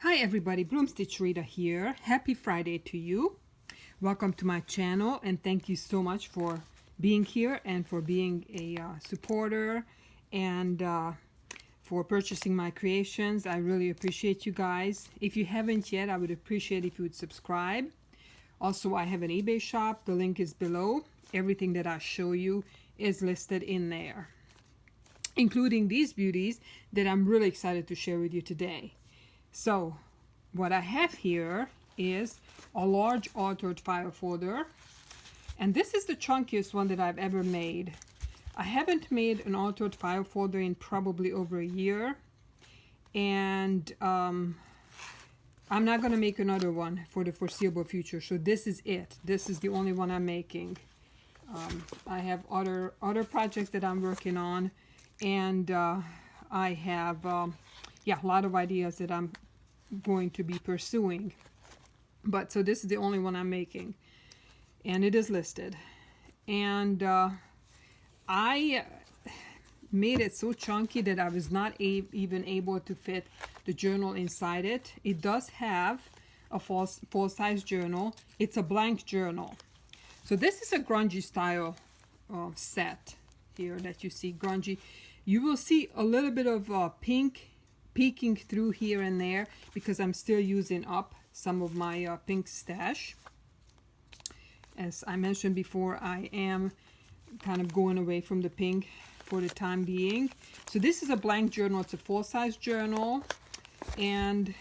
Hi everybody, Broomstitch Rita here. Happy Friday to you. Welcome to my channel and thank you so much for being here and for being a supporter and for purchasing my creations. I really appreciate you guys. If you haven't yet, I would appreciate if you would subscribe. Also, I have an eBay shop. The link is below. Everything that I show you is listed in there, including these beauties that I'm really excited to share with you today. So what I have here is a large altered file folder, and this is the chunkiest one that I've ever made. I haven't made an altered file folder in probably over a year, and I'm not going to make another one for the foreseeable future. So this is it. This is the only one I'm making. I have other projects that I'm working on, and I have a lot of ideas that I'm going to be pursuing, but so this is the only one I'm making, and it is listed. And I made it so chunky that I was not even able to fit the journal inside it. It does have a full-size journal. It's a blank journal. So this is a grungy style set here that you see, grungy. You will see a little bit of pink peeking through here and there because I'm still using up some of my pink stash. As I mentioned before, I am kind of going away from the pink for the time being. So this is a blank journal. It's a full-size journal, and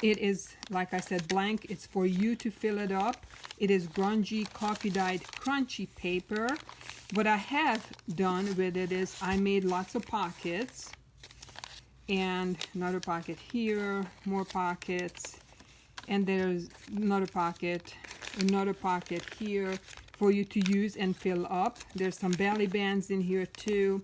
it is, like I said, blank. It's for you to fill it up. It is grungy coffee dyed crunchy paper. What I have done with it is I made lots of pockets, and another pocket here, more pockets, and there's another pocket here for you to use and fill up. There's some belly bands in here too.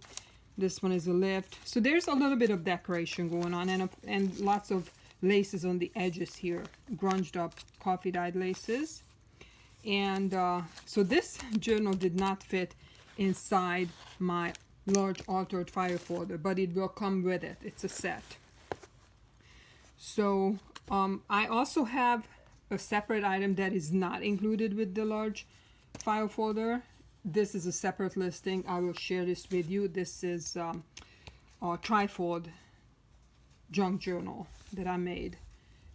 This one is a lift. So there's a little bit of decoration going on, and lots of laces on the edges here, grunged up coffee dyed laces. And so this journal did not fit inside my large altered file folder, but it will come with it. It's a set. So I also have a separate item that is not included with the large file folder. This is a separate listing. I will share this with you. This is a trifold junk journal that I made.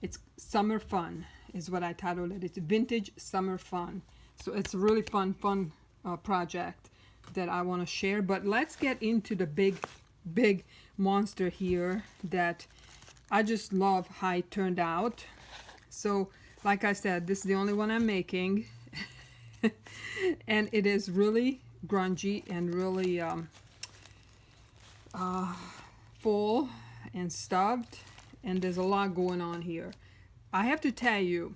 It's Summer Fun is what I titled it. It's Vintage Summer Fun. So it's a really fun project that I want to share. But let's get into the big monster here that I just love how it turned out. So like I said, this is the only one I'm making. And it is really grungy and really full and stuffed, and there's a lot going on here. I have to tell you,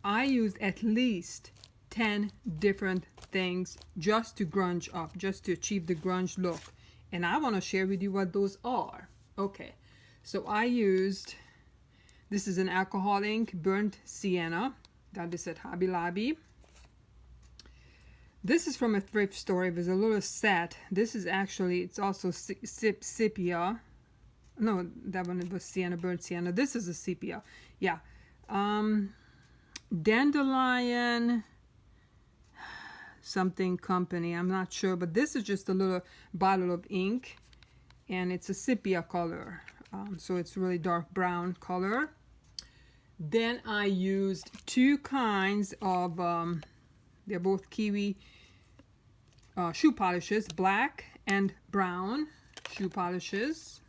I used at least 10 different things just to grunge up, just to achieve the grunge look, and I want to share with you what those are. Okay, so I used, this is an alcohol ink, burnt sienna. Got this at Hobby Lobby. This is from a thrift store. It was a little set. This is actually, it's also sepia. No, that one was sienna, burnt sienna. This is a sepia. Yeah. Dandelion something company. I'm not sure, but this is just a little bottle of ink, and it's a sepia color. So it's really dark brown color. Then I used two kinds of, they're both kiwi shoe polishes, black and brown shoe polishes.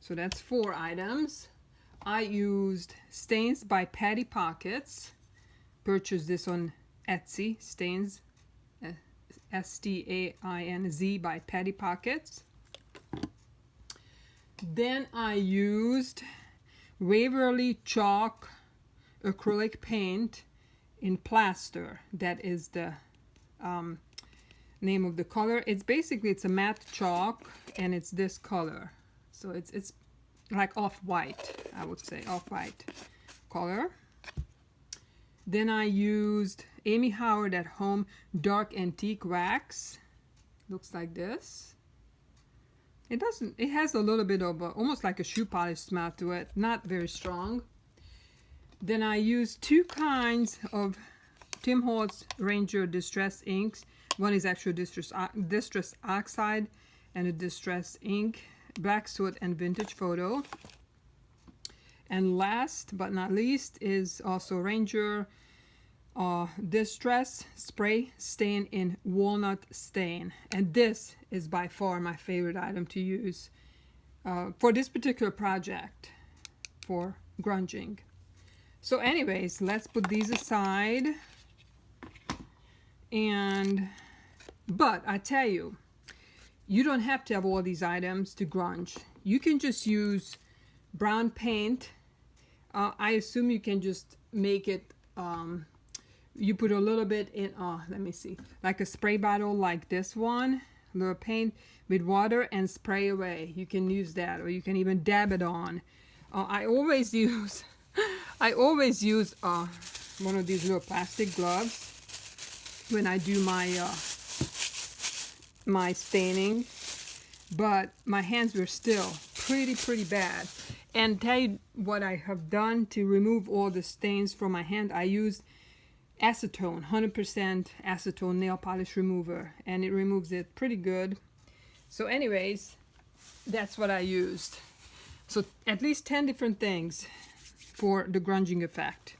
So that's 4 items. I used Stains by Patty Pockets. Purchased this on Etsy. Stains, S-T-A-I-N-Z by Patty Pockets. Then I used Waverly Chalk acrylic paint in plaster. That is the name of the color. It's basically, it's a matte chalk, and it's this color. So it's like off-white, I would say, off-white color. Then I used Amy Howard at Home Dark Antique Wax. Looks like this. It doesn't, it has a little bit of almost like a shoe polish smell to it, not very strong. Then I use two kinds of Tim Holtz Ranger Distress inks. One is actually Distress Oxide and a Distress ink, Black Soot and Vintage Photo. And last but not least is also Ranger Distress Spray Stain in Walnut Stain. And this is by far my favorite item to use for this particular project for grunging. So anyways, let's put these aside. But I tell you, you don't have to have all these items to grunge. You can just use brown paint. I assume you can just make it, you put a little bit in, let me see, like a spray bottle like this one, a little paint with water and spray away. You can use that, or you can even dab it on. I always use one of these little plastic gloves when I do my my staining, but my hands were still pretty bad. And tell you what I have done to remove all the stains from my hand. I used acetone, 100% acetone nail polish remover, and it removes it pretty good. So anyways, that's what I used. So at least 10 different things for the grunging effect.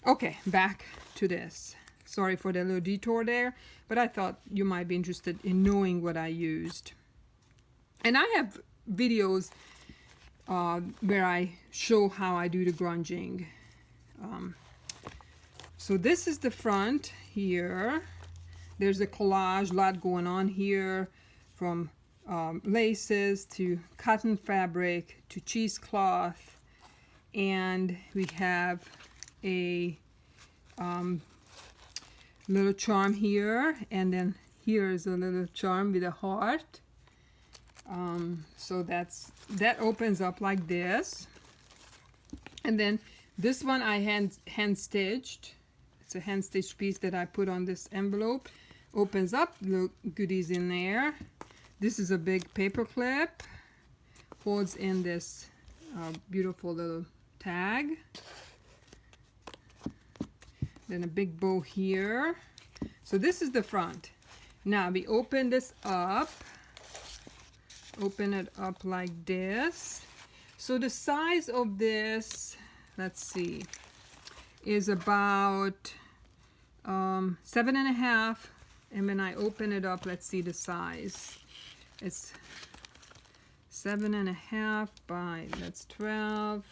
Okay, back to this. Sorry for the little detour there, but I thought you might be interested in knowing what I used. And I have videos where I show how I do the grunging. So this is the front here. There's a collage, a lot going on here, from laces to cotton fabric to cheesecloth, and we have a little charm here, and then here is a little charm with a heart. So that opens up like this, and then this one I hand stitched. It's a hand stitched piece that I put on this envelope. Opens up, little goodies in there. This is a big paper clip, holds in this beautiful little tag. Then a big bow here. So this is the front. Now we open this up. Open it up like this. So the size of this, let's see, is about 7.5. And when I open it up, let's see the size. It's 7.5 by, that's 12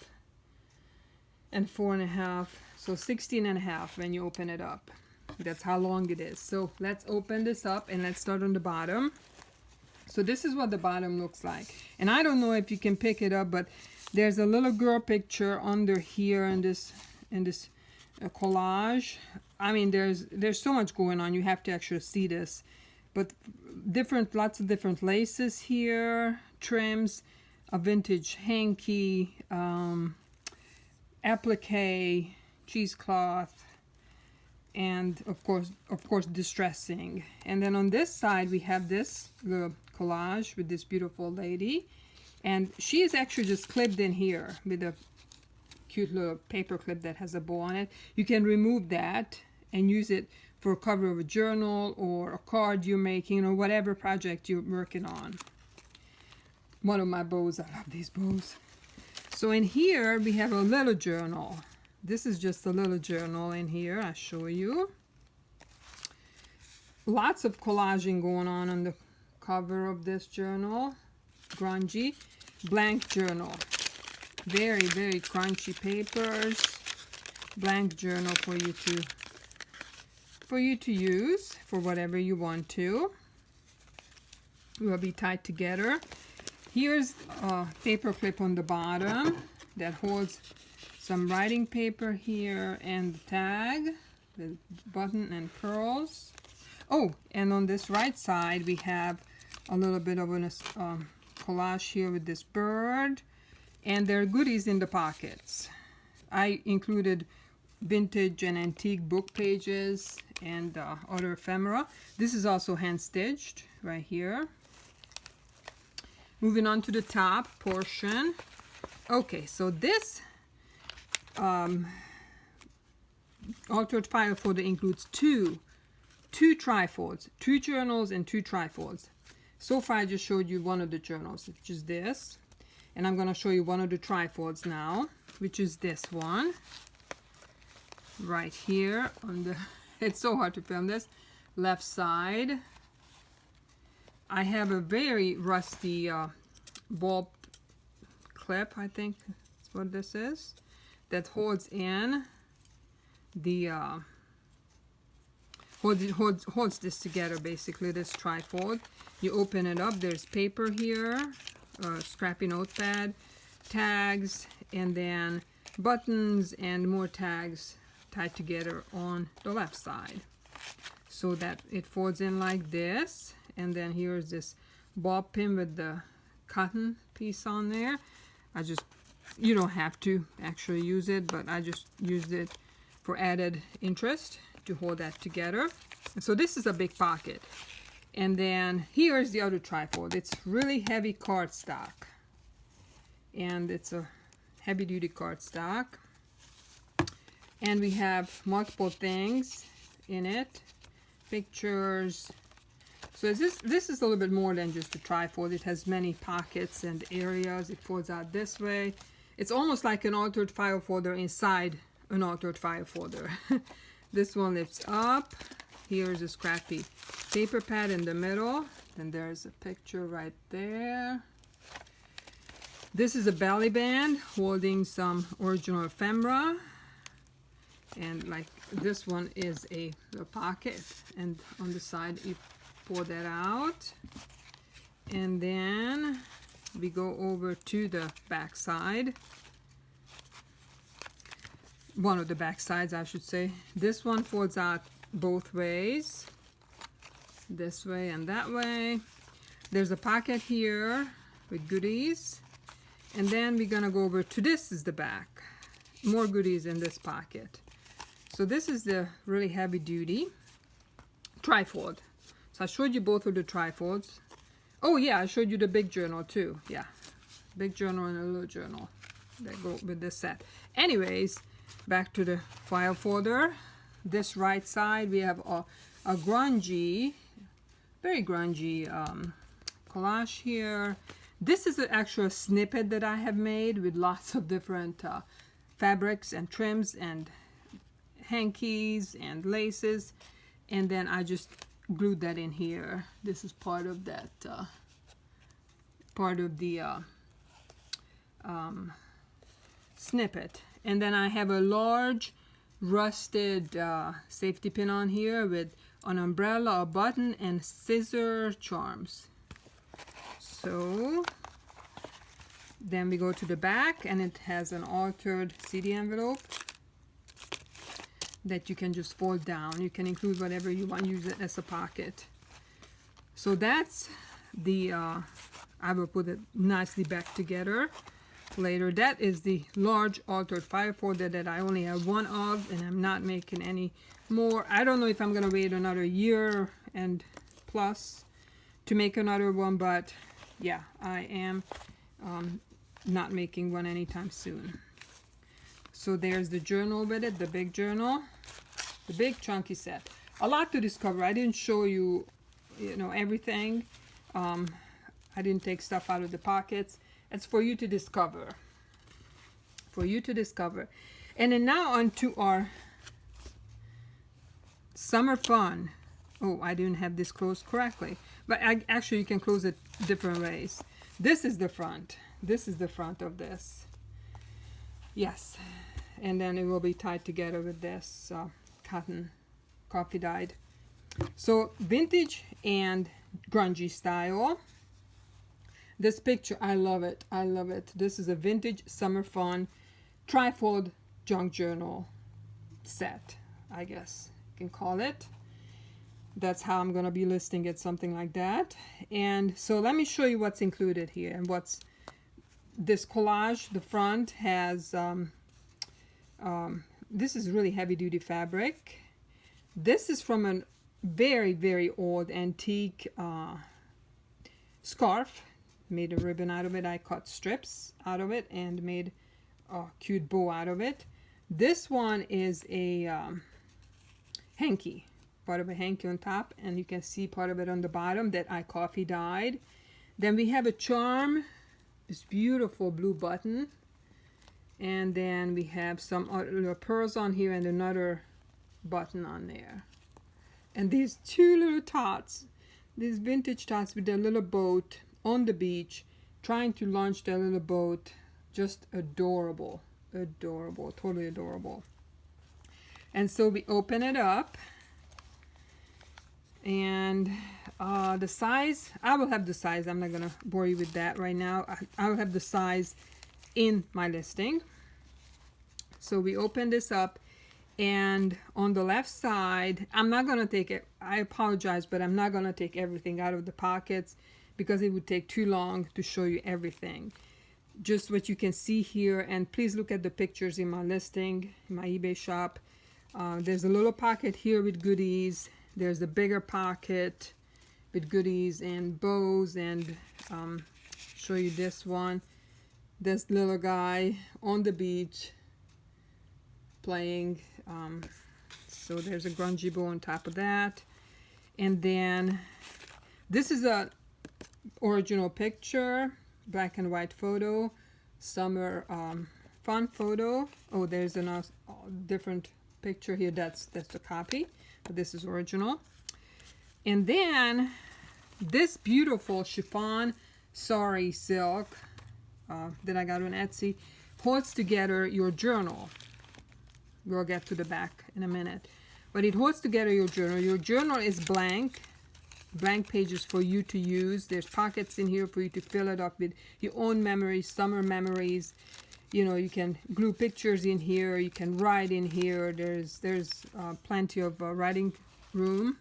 and 4.5. So 16.5 when you open it up. That's how long it is. So let's open this up and let's start on the bottom. So this is what the bottom looks like. And I don't know if you can pick it up, but there's a little girl picture under here in this collage. I mean, there's so much going on. You have to actually see this. But lots of different laces here, trims, a vintage hanky, applique, cheesecloth, and of course distressing. And then on this side we have this little collage with this beautiful lady, and she is actually just clipped in here with a cute little paper clip that has a bow on it. You can remove that and use it for a cover of a journal or a card you're making or whatever project you're working on. One of my bows, I love these bows. So in here we have a little journal. This is just a little journal in here. I'll show you. Lots of collaging going on the cover of this journal. Grungy. Blank journal. Very crunchy papers. Blank journal for you to use for whatever you want to. It will be tied together. Here's a paper clip on the bottom that holds some writing paper here and the tag, the button and pearls. Oh, and on this right side we have a little bit of a collage here with this bird, and there are goodies in the pockets. I included vintage and antique book pages and other ephemera. This is also hand stitched right here. moving on to the top portion. Okay, so this altered file folder includes two trifolds, 2 journals and 2 trifolds. So far I just showed you one of the journals, which is this, and I'm going to show you one of the trifolds now, which is this one right here on the it's so hard to film this left side. I have a very rusty ball clip, I think that's what this is, that holds in the holds this together, basically, this trifold. You open it up, there's paper here, scrappy notepad, tags, and then buttons and more tags tied together on the left side, so that it folds in like this. And then here's this ball pin with the cotton piece on there. You don't have to actually use it, but I just used it for added interest to hold that together. And so this is a big pocket. And then here's the other trifold. It's really heavy cardstock, and it's a heavy duty cardstock, and we have multiple things in it, pictures. So this is a little bit more than just a trifold. It has many pockets and areas. It folds out this way. It's almost like an altered file folder inside an altered file folder. This one lifts up. Here's a scrappy paper pad in the middle. And there's a picture right there. This is a belly band holding some original ephemera. And like this one is a pocket. And on the side you pull that out. And then we go over to the back side. One of the back sides, I should say. This one folds out both ways, this way and that way. There's a pocket here with goodies, and then we're gonna go over to this is the back, more goodies in this pocket. So this is the really heavy duty trifold. So I showed you both of the trifolds. Oh yeah, I showed you the big journal too. Yeah, big journal and a little journal that go with this set. Anyways, back to the file folder. This right side we have a grungy, very grungy collage here. This is an actual snippet that I have made with lots of different fabrics and trims and hankies and laces, and then I just glued that in here. This is part of that part of the snippet. And then I have a large rusted safety pin on here with an umbrella, a button, and scissor charms. So then we go to the back, and it has an altered CD envelope that you can just fold down. You can include whatever you want, use it as a pocket. So that's the I will put it nicely back together later. That is the large altered file folder that I only have one of, and I'm not making any more. I don't know if I'm gonna wait another year and plus to make another one, but yeah, I am not making one anytime soon. So there's the journal with it, the big journal, the big chunky set. A lot to discover. I didn't show you, everything. I didn't take stuff out of the pockets. It's for you to discover. For you to discover. And then now on to our summer fun. Oh, I didn't have this closed correctly. But actually you can close it different ways. This is the front. This is the front of this. Yes. And then it will be tied together with this cotton coffee dyed. So vintage and grungy style. This picture, I love it. I love it. This is a vintage summer fun trifold junk journal set, I guess you can call it. That's how I'm going to be listing it, something like that. And so let me show you what's included here and what's this collage. The front has this is really heavy duty fabric. This is from a very, very old antique scarf made a ribbon out of it. I cut strips out of it and made a cute bow out of it. This one is a hanky, part of a hanky on top, and you can see part of it on the bottom that I coffee dyed. Then we have a charm, this beautiful blue button, and then we have some other pearls on here and another button on there. And these two little tots, these vintage tots with their little boat on the beach, trying to launch their little boat. Just adorable, adorable, totally adorable. And so we open it up, and the size, I will have the size, I'm not gonna bore you with that right now. I will have the size in my listing. So we open this up, and on the left side, I'm not gonna take it, I apologize, but I'm not gonna take everything out of the pockets because it would take too long to show you everything. Just what you can see here, and please look at the pictures in my listing, in my eBay shop. There's a little pocket here with goodies. There's a bigger pocket with goodies and bows, and show you this one. This little guy on the beach playing. So there's a grungy bow on top of that. And then this is a original picture, black and white photo, summer fun photo. Oh, there's a different picture here. That's the copy, but this is original. And then this beautiful chiffon sari silk that I got on Etsy holds together your journal. We'll get to the back in a minute, but it holds together your journal. Your journal is blank pages for you to use. There's pockets in here for you to fill it up with your own memories, summer memories. You know, you can glue pictures in here, you can write in here. There's plenty of writing room.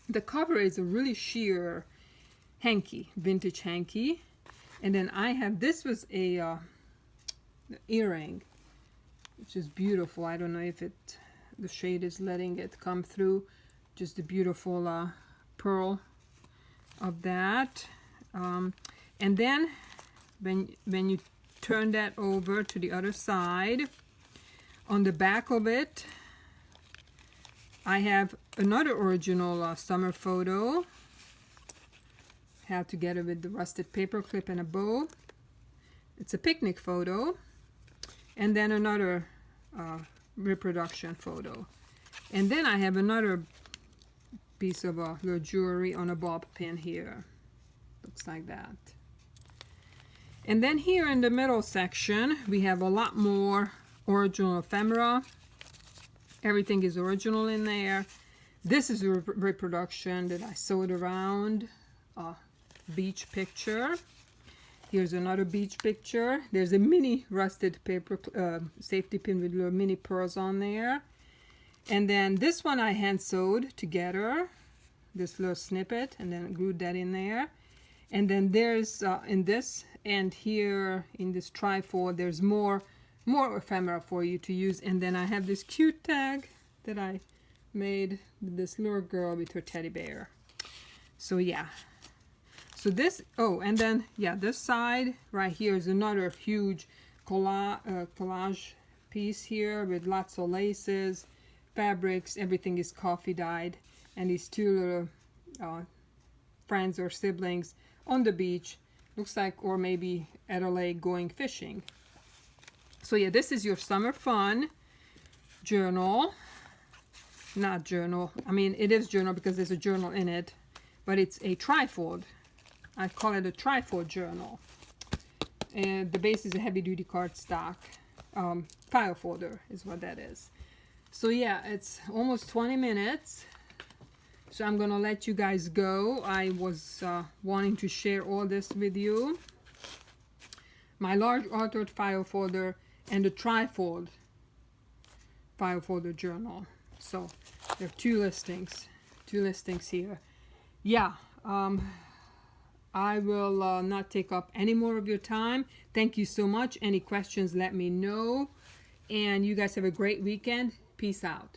The cover is a really sheer hanky, vintage hanky. And then I have, this was a earring, which is beautiful. I don't know if the shade is letting it come through. Just a beautiful pearl of that. And then when you turn that over to the other side, on the back of it, I have another original summer photo, held together with the rusted paper clip and a bow. It's a picnic photo. And then another reproduction photo. And then I have another piece of little jewelry on a bob pin here. Looks like that. And then here in the middle section, we have a lot more original ephemera. Everything is original in there. This is a reproduction that I sewed around a beach picture. Here's another beach picture. There's a mini rusted paper safety pin with little mini pearls on there. And then this one I hand sewed together, this little snippet, and then glued that in there. And then there's in this and here in this trifold, there's more ephemera for you to use. And then I have this cute tag that I made with this little girl with her teddy bear. So yeah. So this, oh, and then, yeah, this side right here is another huge collage piece here with lots of laces, fabrics, everything is coffee dyed. And these two little friends or siblings on the beach, looks like, or maybe at a lake going fishing. So yeah, this is your summer fun journal. Not journal, I mean, it is journal because there's a journal in it, but it's a trifold. I call it a trifold journal. And the base is a heavy-duty cardstock. File folder is what that is. So yeah, it's almost 20 minutes. So I'm gonna let you guys go. I was wanting to share all this with you. My large authored file folder and the trifold file folder journal. So there are two listings here. Yeah, I will not take up any more of your time. Thank you so much. Any questions, let me know. And you guys have a great weekend. Peace out.